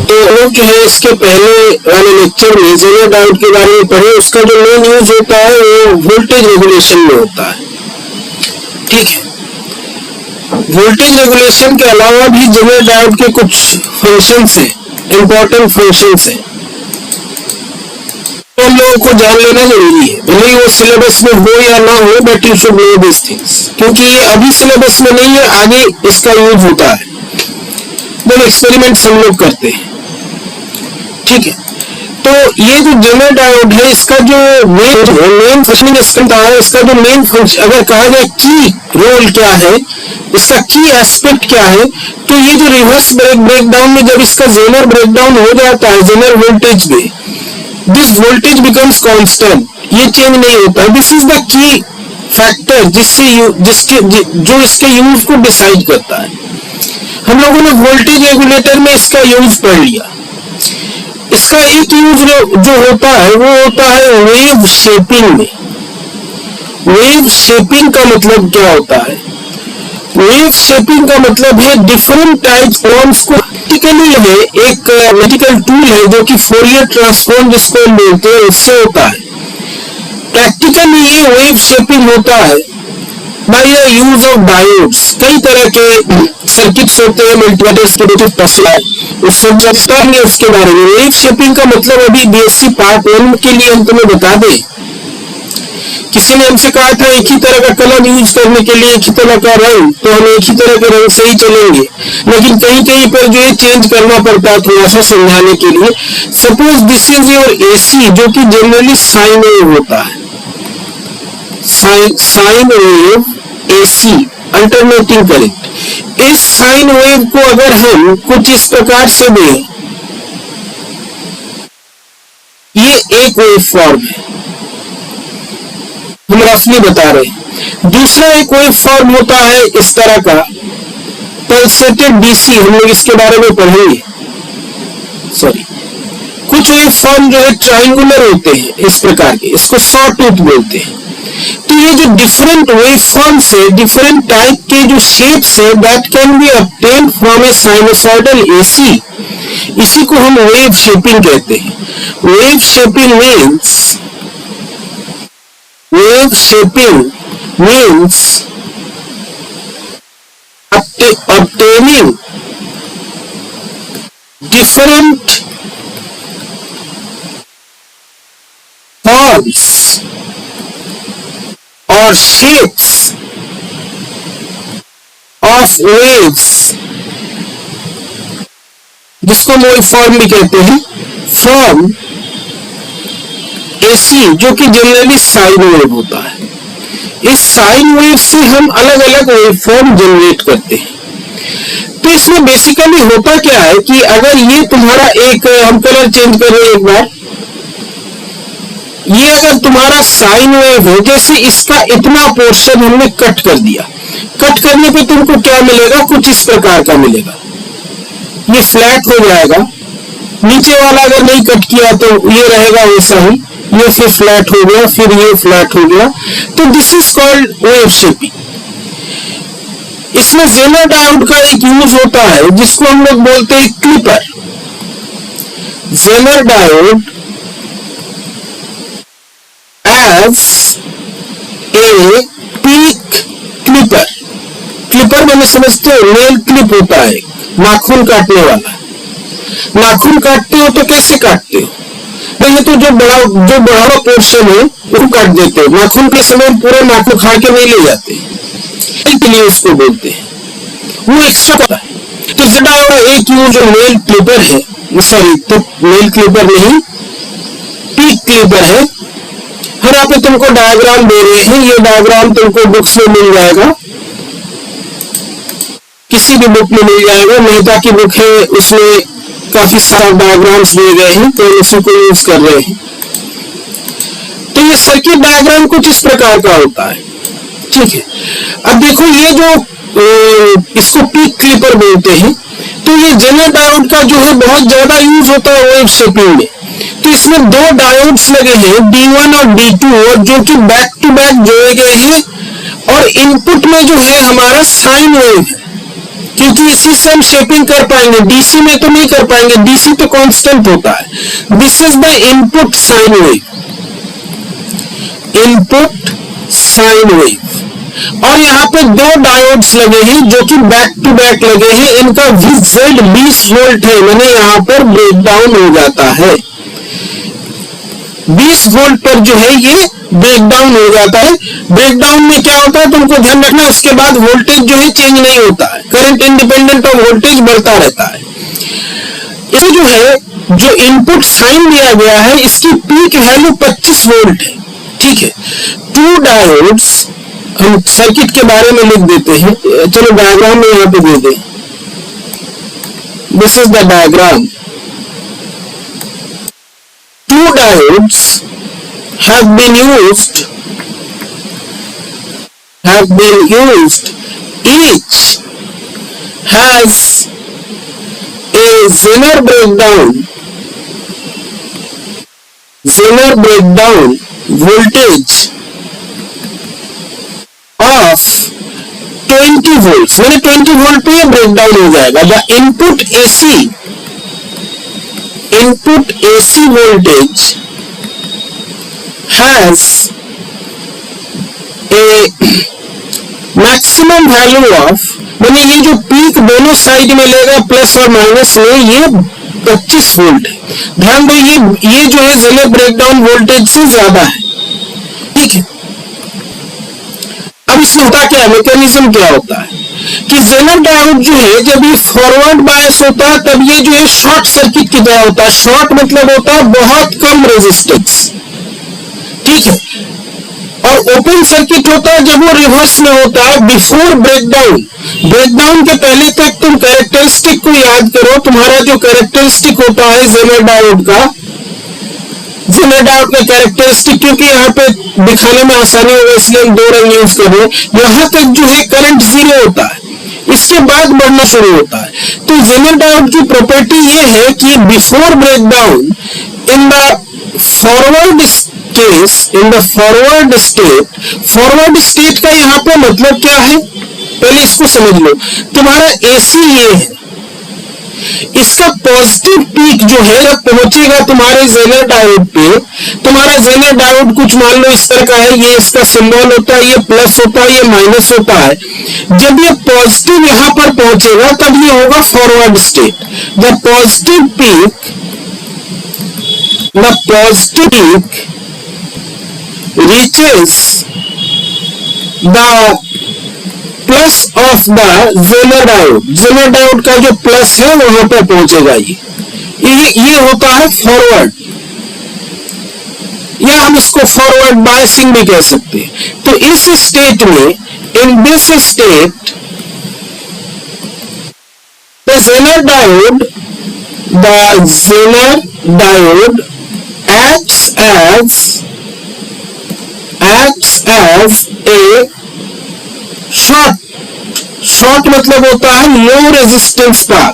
तो लोग जो है इसके पहले वाले लेक्चर में जेनर डायोड के बारे में पढ़े। उसका जो मेन यूज होता है वो वोल्टेज रेगुलेशन में होता है। ठीक है, वोल्टेज रेगुलेशन के अलावा भी जेनर डायोड के कुछ फंक्शंस हैं, इंपॉर्टेंट फंक्शंस हैं, तो लोगों को जान लेना जरूरी है, भले ही वो सिलेबस में हो या ना हो, but you should know this things, क्योंकि ये अभी सिलेबस में नहीं है, आगे इसका यूज होता है। जब एक्सपेरिमेंट्स हम लोग करते हैं। ठीक है, तो ये जो जेनर डायोड है इसका जो मेन फंक्शनिंग स्ट्रेंथ है, इसका जो मेन फंक्शन अगर कहा जाए की रोल क्या है, इसका की एस्पेक्ट क्या है, तो ये जो रिवर्स ब्रेकडाउन में जब इसका जेनर ब्रेकडाउन हो जाता है जेनर वोल्टेज में, दिस वोल्टेज बिकम्स कांस्टेंट, ये चेंज नहीं होता। This is the key factor जो इसके यूज को डिसाइड करता है। हम लोगों ने वोल्टेज रेगुलेटर में इसका यूज पढ़ लिया। इसका एक यूज जो होता है वो होता है वेव शेपिंग में। वेव शेपिंग का मतलब क्या होता है? वेव शेपिंग का मतलब है डिफरेंट टाइप्स फॉर्म्स को प्रैक्टिकली है, एक मैथमेटिकल टूल है जो कि फोरियर ट्रांसफॉर्म जिसको हम बोलते हैं, उससे होता है। प्रैक्टिकली ये वेव शेपिंग होता है by the use of diodes. कई तरह के सर्किट्स होते हैं, मल्टीमीटर टसला, उस सब जानेंगे उसके बारे में। वेव शेपिंग का मतलब अभी बीएससी पार्ट 1 के लिए हम तुम्हें बता दें। किसी ने हमसे कहा था एक ही तरह का कलर यूज करने के लिए, एक ही तरह का रंग, तो हम एक ही तरह के रंग से ही चलेंगे, लेकिन कहीं कहीं पर जो है चेंज करना पड़ता है थोड़ा सा समझाने के लिए। Suppose this is your AC, जो कि जनरली साइन वेव होता है, sine wave AC alternating current. इस साइन वेव को अगर हम कुछ इस प्रकार से दें, ये एक वेव फॉर्म है, हम रफली बता रहे हैं। दूसरा एक वेव फॉर्म होता है इस तरह का पल्सेटेड डीसी, हम लोग इसके बारे में पढ़ेंगे। सॉरी, कुछ वेव फॉर्म जो है ट्रायंगुलर होते हैं इस प्रकार के, इसको सॉ टूथ बोलते हैं। तो ये जो डिफरेंट वेव फॉर्म्स है, डिफरेंट टाइप के जो शेप्स है, that can be obtained from A sinusoidal AC, इसी को हम वेव शेपिंग कहते हैं। Wave shaping means obtaining different forms or shapes of waves, जिसको हम वेव फॉर्म भी कहते हैं, फ्रॉम एसी, जो कि जनरली साइन वेव होता है। इस साइन वेव से हम अलग अलग वेव फॉर्म जनरेट करते हैं। तो इसमें बेसिकली होता क्या है कि अगर ये तुम्हारा एक, हम कलर चेंज कर रहे हैं एक बार, ये अगर तुम्हारा साइन वेव है, जैसे इसका इतना पोर्शन हमने कट कर दिया, कट करने पे तुमको क्या मिलेगा? कुछ इस प्रकार का मिलेगा, ये फ्लैट हो जाएगा। नीचे वाला अगर नहीं कट किया तो ये रहेगा वैसा ही, ये फिर फ्लैट हो गया, फिर ये फ्लैट हो गया। तो this is called wave shaping. इसमें जेनर डायोड का एक यूज होता है जिसको हम लोग बोलते हैं clipper. Zener diode as a peak clipper. Clipper मैंने समझते हो, नेल क्लिप होता है, नाखून काटने वाला। नाखून काटते हो तो कैसे काटते हो? ये तो जो बड़ा पोर्शन है उसको काट देते हैं। नाखून के समय पूरा नाखून खा के नहीं ले जाते, इसलिए उसको बोलते हैं, वो एक्स्ट्रा होता है। तो जरा एक यूज नेल क्लिपर है, सॉरी तो नेल क्लिपर नहीं, पीक क्लिपर है। हम यहाँ पे तुमको डायग्राम दे रहे हैं, ये डायग्राम तुमको बुक्स में मिल जाएगा, किसी भी बुक में मिल जाएगा। मेहता की बुक है, उसमें काफी सारे डायग्राम्स दिए गए हैं, तो उसी को यूज कर रहे हैं। तो ये सर्किट डायग्राम कुछ इस प्रकार का होता है। ठीक है, अब देखो ये जो इसको पीक क्लिपर बोलते हैं, तो ये जेनर डायोड का जो है बहुत ज्यादा यूज होता है वेव शेपिंग में। तो इसमें दो डायोड्स लगे हैं, D1 और D2, और जो कि बैक टू बैक जोड़े गए हैं, और इनपुट में जो है हमारा साइन वेव है। क्योंकि इसी से हम शेपिंग कर पाएंगे, डीसी में तो नहीं कर पाएंगे, डीसी तो कांस्टेंट होता है। This is the input sine wave, input sine wave. और यहाँ पे दो डायोड्स लगे हैं जो कि बैक टू बैक लगे हैं, इनका VZ 20 वोल्ट है, मैंने यहाँ पर ब्रेकडाउन हो जाता है, 20 वोल्ट पर जो है ये ब्रेकडाउन हो जाता है। ब्रेकडाउन में क्या होता है तुमको ध्यान रखना, उसके बाद वोल्टेज जो है चेंज नहीं होता है, करंट इंडिपेंडेंट ऑफ वोल्टेज बढ़ता रहता है। ये जो है, जो इनपुट साइन दिया गया है, इसकी पीक वैल्यू 25 वोल्ट है, ठीक है। टू डायोड्स, हम सर्किट के बारे में लिख देते हैं, चलो डायग्राम में यहाँ पे दे दें, this is the diagram. Two diodes have been used, each has a Zener breakdown voltage of 20 volts, मैंने 20 वोल्ट पे ये ब्रेकडाउन हो जाएगा। The input AC voltage has a maximum value of, मैंने ये जो पीक दोनों साइड में लेगा प्लस और माइनस में, ये 25 वोल्ट है। ध्यान दो ये जो है जेनर ब्रेकडाउन वोल्टेज से ज्यादा है, ठीक है। अब इसमें होता क्या है, मैकेनिज्म क्या होता है कि जेनर डायोड जो है जब ये फॉरवर्ड बायस होता है तब ये जो है शॉर्ट सर्किट की तरह होता है। शॉर्ट मतलब होता है बहुत कम रेजिस्टेंस, ठीक है। और ओपन सर्किट होता है जब वो रिवर्स में होता है, बिफोर ब्रेकडाउन। ब्रेकडाउन के पहले तक तुम कैरेक्टरिस्टिक को याद करो, तुम्हारा जो कैरेक्टरिस्टिक होता है जेनर डायोड का कैरेक्टरिस्टिक, क्योंकि यहाँ पे दिखाने में आसानी होगा इसलिए हम दो रंग यूज कर रहे हैं। यहाँ तक जो है करंट 0 होता है, इसके बाद बढ़ना शुरू होता है। तो जेनर डायोड की प्रॉपर्टी ये है कि before breakdown in the forward case, in the forward state का यहाँ पे मतलब क्या है, पहले इसको समझ लो। तुम्हारा AC ये है, इसका पॉजिटिव पीक जो है जब पहुंचेगा तुम्हारे जेनर डायोड पे, तुम्हारा जेनर डायोड कुछ मान लो इस तरह का है, ये इसका सिंबल होता है, ये प्लस होता है, ये माइनस होता है। जब ये पॉजिटिव यहां पर पहुंचेगा तब ये होगा forward state. The positive peak reaches the plus of the zener diode. Zener diode का जो प्लस है वहां पर पहुंचेगा ये होता है फॉरवर्ड, या हम इसको फॉरवर्ड बायसिंग भी कह सकते हैं। तो इस स्टेट में, in this state the zener diode acts as a short मतलब होता है low resistance path.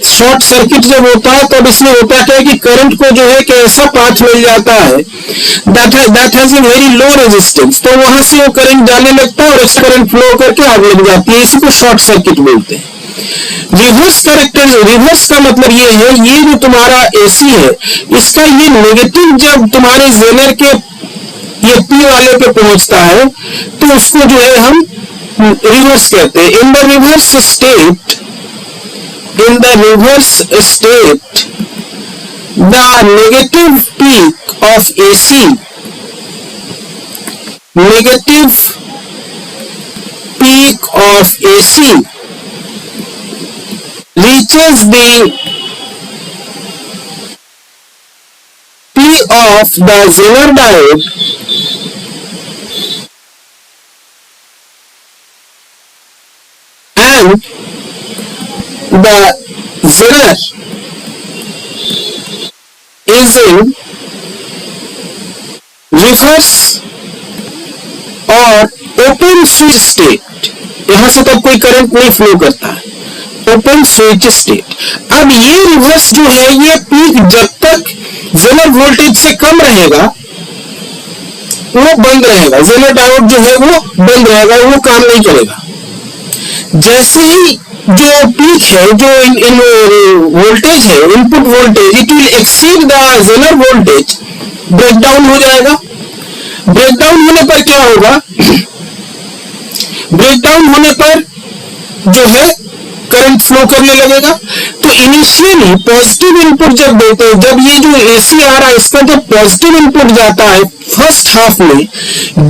Short circuit जब होता है तब इसमें होता क्या है कि करंट को जो है कि ऐसा पाथ मिल जाता है that has a very low resistance, तो वहां से वो करंट जाने लगता है और ऐसा करंट फ्लो करके आग लग जाती है, इसी को शॉर्ट सर्किट बोलते हैं। रिवर्स का मतलब ये है, ये जो तुम्हारा AC है इसका ये नेगेटिव जब तुम्हारे जेनर के ये P वाले पे पहुंचता है तो उसको जो है हम रिवर्स कहते हैं। In the reverse state the negative peak of AC reaches the P of the Zener diode and the Zener is in reverse और open switch state। यहां से तब कोई करंट नहीं फ्लो करता है, ओपन स्विच स्टेट। अब ये रिवर्स जो है ये पीक जब तक जेनर वोल्टेज से कम रहेगा वो बंद रहेगा, जेनर डायोड जो है वो बंद रहेगा, वो काम नहीं करेगा। जैसे ही जो पीक है, जो इन वोल्टेज है, input voltage, it will exceed the zener voltage, breakdown हो जाएगा। ब्रेकडाउन होने पर क्या होगा? ब्रेकडाउन होने पर जो है करंट फ्लो करने लगेगा। तो इनिशियली पॉजिटिव इनपुट जब देते हैं, जब ये जो एसी आ रहा है इसका जब पॉजिटिव इनपुट जाता है फर्स्ट हाफ में,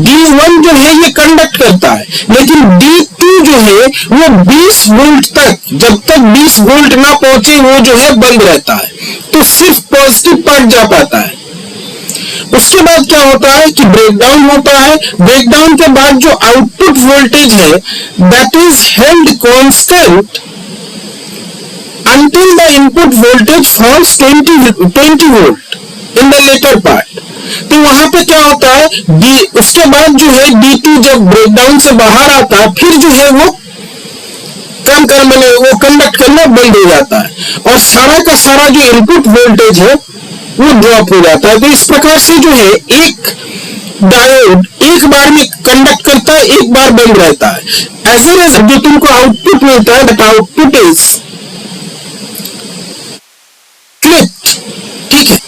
D1 जो है ये कंडक्ट करता है, लेकिन D2 जो है वो 20 वोल्ट तक, जब तक 20 वोल्ट ना पहुंचे वो जो है बंद रहता है, तो सिर्फ पॉजिटिव पार्ट जा पाता है। उसके बाद क्या होता है कि ब्रेकडाउन होता है। ब्रेकडाउन के बाद जो आउटपुट वोल्टेज है that is held constant until the input voltage falls 20 volt in the later part। तो वहां पे क्या होता है, उसके बाद जो है D2 जब ब्रेकडाउन से बाहर आता है फिर जो है वो काम कर मैंने वो कंडक्ट करना बंद हो जाता है, और सारा का सारा जो इनपुट वोल्टेज है वो ड्रॉप हो जाता है। तो इस प्रकार से जो है एक डायोड एक बार में कंडक्ट करता है, एक बार बंद रहता है। एज वेल एज जो तुमको आउटपुट मिलता है दैट आउटपुट इज क्लिप्ड, ठीक है।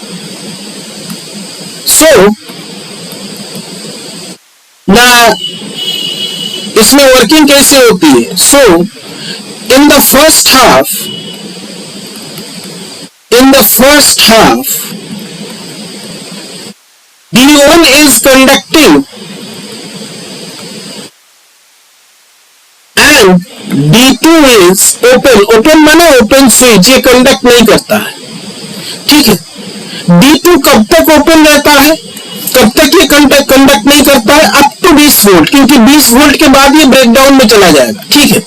सो ना इसमें वर्किंग कैसे होती है? So in the first half D1 is conducting and D2 is open माना ओपन स्विच, ये कंडक्ट नहीं करता है, ठीक है। D2 कब तक ओपन रहता है, कब तक ये कंडक्ट नहीं करता है? अप टू 20 वोल्ट, क्योंकि 20 वोल्ट के बाद ये ब्रेकडाउन में चला जाएगा, ठीक है।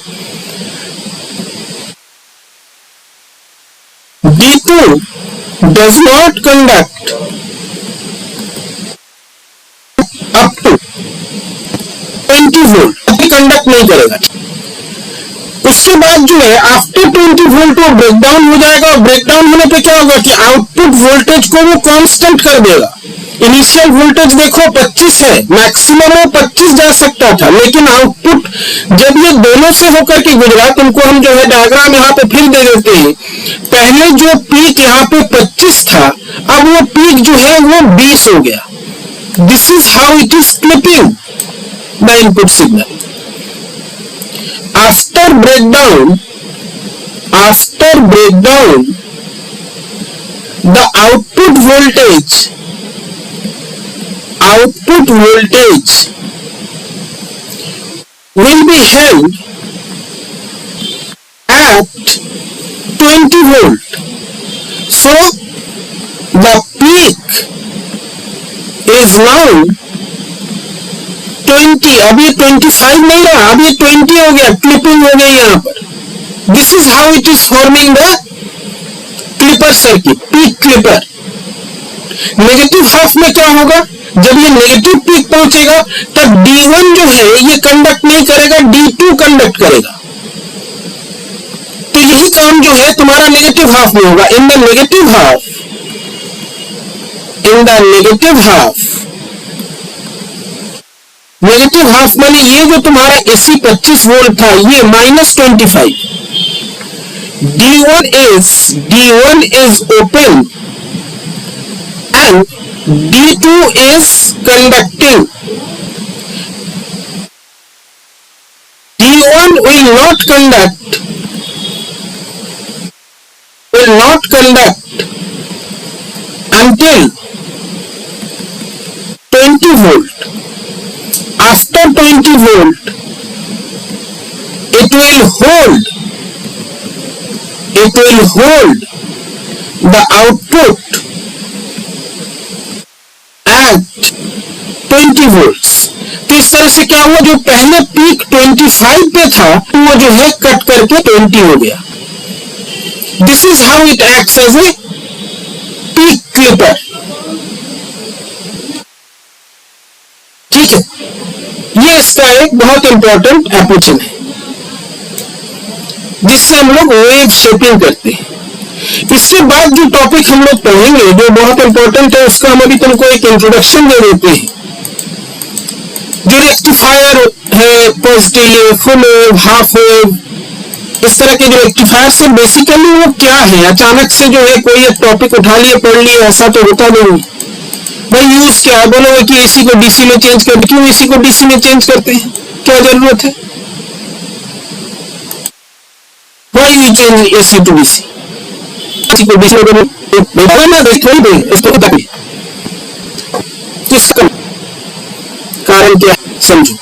D2 does not conduct up to 20 volt, conduct नहीं करेगा। उसके बाद जो है आफ्टर 20 वोल्ट वो ब्रेकडाउन हो जाएगा, और ब्रेकडाउन होने पे क्या होगा कि आउटपुट वोल्टेज को वो कांस्टेंट कर देगा। इनिशियल वोल्टेज देखो 25 है, मैक्सिमम वो 25 जा सकता था, लेकिन आउटपुट जब ये दोनों से होकर के गुजरा, तुमको हम जो है डायग्राम यहाँ पे फिर दे देते हैं। पहले जो पीक यहाँ पे 25 था, अब वो पीक जो है वो 20 हो गया। This is how it is clipping the input signal. After breakdown, the output voltage will be held at 20 volt. So the peak is now 20, अभी 25 नहीं रहा, अभी 20 हो गया, क्लिपिंग हो गई यहाँ पर। This is how it is forming the clipper circuit, peak clipper. Negative half में क्या होगा, जब ये नेगेटिव पीक पहुंचेगा तब D1 जो है ये कंडक्ट नहीं करेगा, D2 कंडक्ट करेगा। तो यही काम जो है तुम्हारा नेगेटिव हाफ में होगा। इन द नेगेटिव हाफ माने ये जो तुम्हारा AC 25 वोल्ट था ये -25, D1 is open and D2 is conducting. D1 will not conduct until 20 volt. After 20 volt, it will hold the output at 20 volts. तो इस तरह से क्या हुआ, जो पहले पीक 25 पे था वो जो है कट करके 20 हो गया। This is how it acts as a peak clipper. ठीक है, ये इसका एक बहुत इंपॉर्टेंट एप्लीकेशन है जिससे हम लोग वेव शेपिंग करते हैं। इसके बाद जो टॉपिक हम लोग पढ़ेंगे जो बहुत इंपॉर्टेंट है, उसका हम अभी तुमको एक इंट्रोडक्शन दे देते हैं। जो रेक्टिफायर है positive, full wave, half wave, इस तरह के जो रेक्टिफायर से बेसिकली वो क्या है? अचानक से जो है कोई एक टॉपिक उठा लिए पढ़ लिए, ऐसा तो होता नहीं भाई। यूज क्या है? बोलोगे कि एसी को डीसी में चेंज कर, क्यों एसी को डीसी में चेंज करते हैं? क्या जरूरत है? Why you change AC to DC? AC को डीसी में इसका कारण क्या समझो।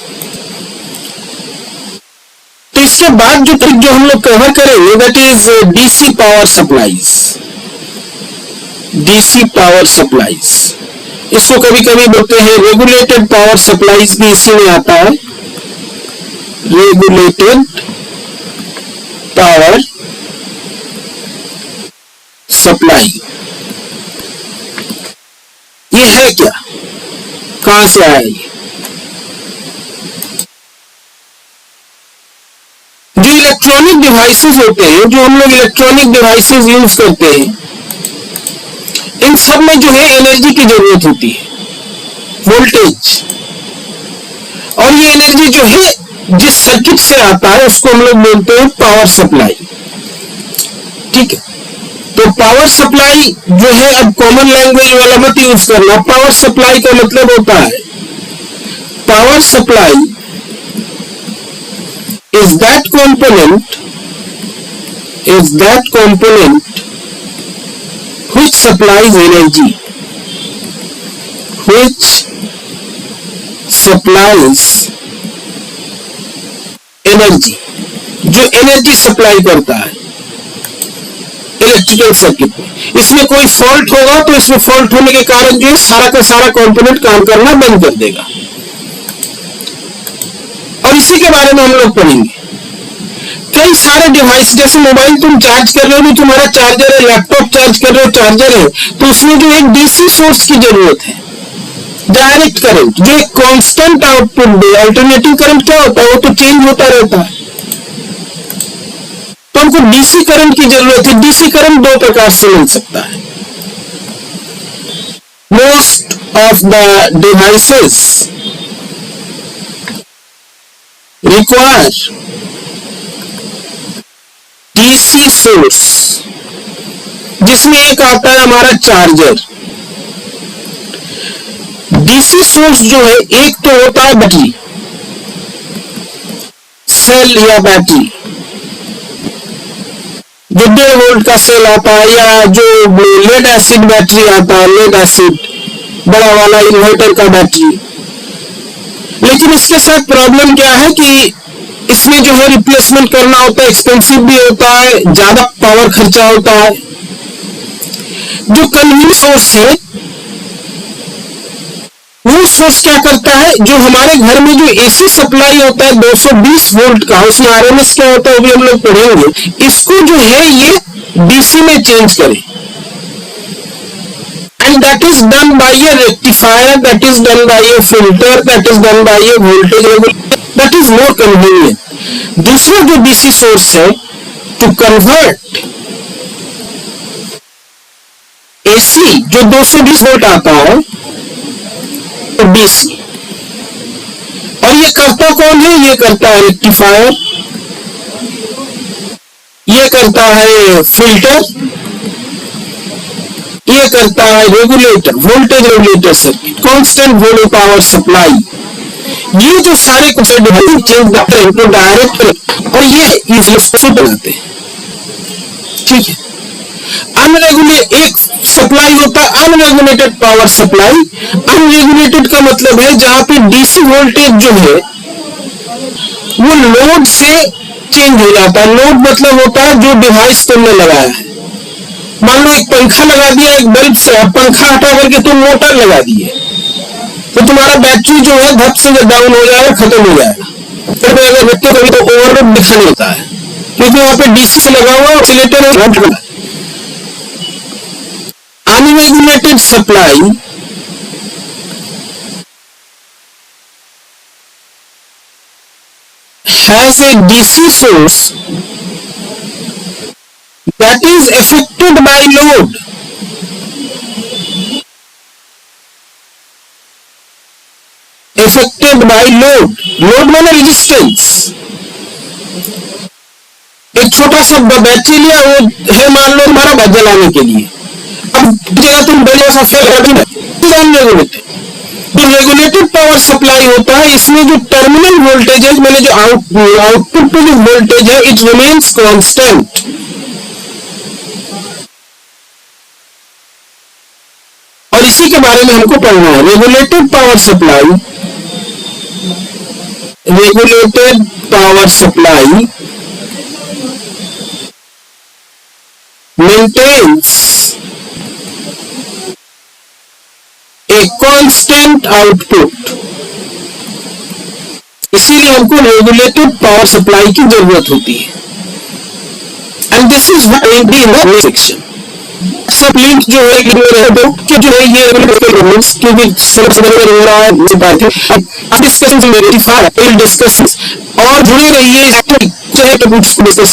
तो इसके बाद जो ट्रिक जो हम लोग कवर करेंगे that is DC power supplies. DC power supplies, इसको कभी कभी बोलते हैं रेगुलेटेड पावर सप्लाईज, भी इसी में आता है। रेगुलेटेड पावर सप्लाई ये है क्या? कहां से आया ये? जो इलेक्ट्रॉनिक डिवाइसेस होते हैं, जो हम लोग इलेक्ट्रॉनिक डिवाइसेस यूज करते हैं, इन सब में जो है एनर्जी की जरूरत होती है, वोल्टेज। और ये एनर्जी जो है जिस सर्किट से आता है उसको हम लोग बोलते हैं पावर सप्लाई। ठीक है, तो पावर सप्लाई जो है, अब कॉमन लैंग्वेज वाला मत यूज करना। पावर सप्लाई का मतलब होता है, power supply is that component which supplies energy, जो एनर्जी सप्लाई करता है इलेक्ट्रिकल सर्किट में। इसमें कोई फॉल्ट होगा तो इसमें फॉल्ट होने के कारण जो है सारा का सारा कंपोनेंट काम करना बंद कर देगा। और इसी के बारे में हम लोग पढ़ेंगे। कई सारे डिवाइस, जैसे मोबाइल तुम चार्ज कर रहे हो, तुम्हारा चार्जर है, लैपटॉप चार्ज कर रहे हो, चार्जर है, तो उसमें जो एक डीसी सोर्स की जरूरत है, डायरेक्ट करंट, जो एक कांस्टेंट आउटपुट दे। अल्टरनेटिव करंट क्या होता है? वो तो चेंज होता रहता है। तो हमको डीसी करंट की जरूरत है। डीसी करंट दो प्रकार से मिल सकता है। Most of the devices require DC source, जिसमें एक आता है हमारा चार्जर। डीसी सोर्स जो है, एक तो होता है बैटरी, सेल या बैटरी, जो 1.5 वोल्ट का सेल आता है, या जो लेड एसिड बैटरी आता है, लेड एसिड बड़ा वाला इन्वर्टर का बैटरी। लेकिन इसके साथ प्रॉब्लम क्या है कि इसमें जो है रिप्लेसमेंट करना होता है, एक्सपेंसिव भी होता है, ज्यादा पावर खर्चा होता है। जो कन्वीनियंट सोर्स है, वो सोर्स क्या करता है, जो हमारे घर में जो एसी सप्लाई होता है 220 वोल्ट का, उसमें आरएमएस क्या होता है वो भी हम लोग पढ़ेंगे, इसको जो है ये डीसी में चेंज करें। And that is done by a rectifier, that is done by a filter, that is done by a voltage regulator, that is more convenient. दूसरा जो डीसी सोर्स है, to convert एसी जो 220 volt आता है तो DC, और ये करता कौन है? ये करता है रेक्टिफायर, ये करता है फिल्टर, ये करता है regulator, voltage regulator circuit, constant voltage power supply. ये जो सारे कुछ चेंज डायरेक्ट, और ये इजिली बनाते हैं। ठीक है, एक सप्लाई होता है अनरेगुलेटेड पावर सप्लाई। अनरेगुलेटेड का मतलब है जहां पे डीसी वोल्टेज जो है वो लोड से चेंज हो जाता है। लोड मतलब होता है जो डिवाइस तुमने लगाया है। मान लो एक पंखा लगा दिया, एक बल्ब से, अब पंखा हटा करके तुम मोटर लगा दिए, तो तुम्हारा बैटरी जो है धप से डाउन हो जाएगा, खत्म हो जाएगा। तो अगर देखते कभी तो ओवरलोड दिखाने होता है, क्योंकि वहां पे डीसी से लगा हुआ ऑसिलेटर है। Unregulated supply has a DC source that is affected by load. Affected by load. Load माने रेजिस्टेंस। एक छोटा सा बैटरी लिया, वो है मान लो तुम्हारा बल्ब जलाने के लिए। अब जगह तुम बड़ा सा रेगुलेटेड, जो रेगुलेटेड पावर सप्लाई होता है, इसमें जो टर्मिनल वोल्टेज है, मैंने जो आउटपुट पे जो वोल्टेज है, इट रिमेन्स कांस्टेंट। और इसी के बारे में हमको पढ़ना है। Regulated power supply maintains a constant output. इसीलिए हमको रेगुलेटेड पावर सप्लाई की जरूरत होती है। And this is in the section. सब लिंक जो है कि जो है ये रेगुलेटेड क्योंकि समझ हो रहा है ये बात है। अब डिस्कशन और जुड़े रहिए, चाहे तो कुछ डिस्कस